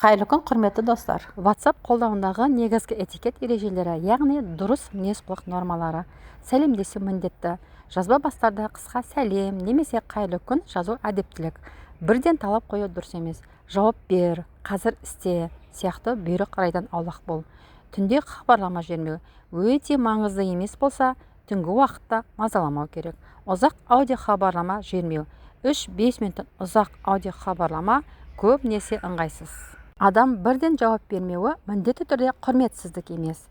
Қайырлы күн, құрметті достар. WhatsApp қолдауындағы негізгі этикет ережелері, яғни дұрыс мінез-құлық нормалары. Сәлемдесу міндетті. Жазба бастарда қысқа сәлем немесе қайырлы күн жазу әдептілік. Бірден талап қою дұрыс емес. Жауап бер, қазір істе сияқты бұйрық райдан аулақ бол. Түнде хабарлама жібермеу. Өте маңызды емес болса, түнгі уақытта мазаламау керек. Ұзақ аудио хабарлама жібермеу. 3-5 минуттан ұзақ аудио хабарлама көбінесе ыңғайсыз. Адам бірден жауап бермеуі міндетті түрде құрметсіздік емес.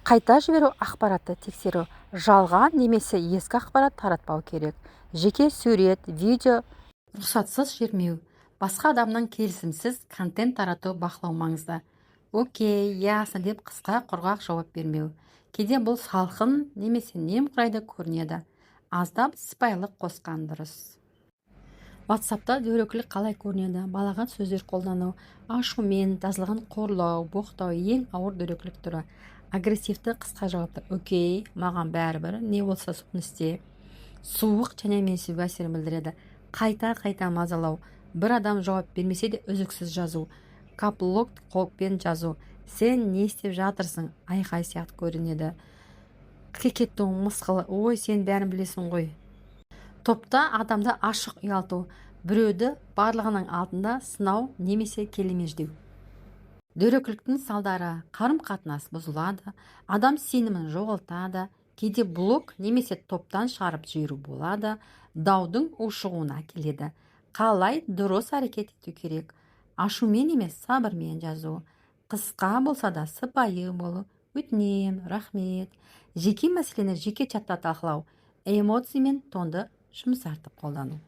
Қайта жіберу ақпаратты тексеру, жалған немесе ескі ақпарат таратпау керек. Жеке сурет, видео рұқсатсыз жібермеу. Басқа адамның келісімсіз контент тарату бақылау маңызды. Окей, ясно деп қысқа құрғақ жауап бермеу. Кейде бұл салқын немесе немқұрайды көрінеді. Аздап сыпайылық қосқан дұрыс. WhatsApp'та дөрекілік қалай көрінеді? Балағат сөздер қолдану, ашумен жазылған қорлау, боқтау ең ауыр дөрекілік түрі. Агрессивті қысқа жауаптар. Окей, маған бәрібір, не болса соны істе. Суық және менсіз әсер білдіреді. Қайта мазалау. Бір адам жауап бермесе де үзіксіз жазу. Каплок қолпен жазу. Сен не істеп жатырсың? Айқай сияқты көрінеді. Кекеттің мысқылы. Ой, сен бәрін білесің ғой. Топта адамды ашық ұялту, біреуді барлығының алдында сынау немесе келемеждеу. Дөрекіліктің салдары: қарым-қатынас бұзылады, адам сенімін жоғалтады, кейде блок немесе топтан шығарып жіберу болады, даудың ушығуына келеді. Қалай дұрыс әрекет ету керек? Ашумен емес, сабырмен жазу. Қысқа болса да сыпайы болу. Өтінем, рахмет. Жеке мәселені жеке чатта талқылау. Эмоциямен тонды жұмсартып қолдану.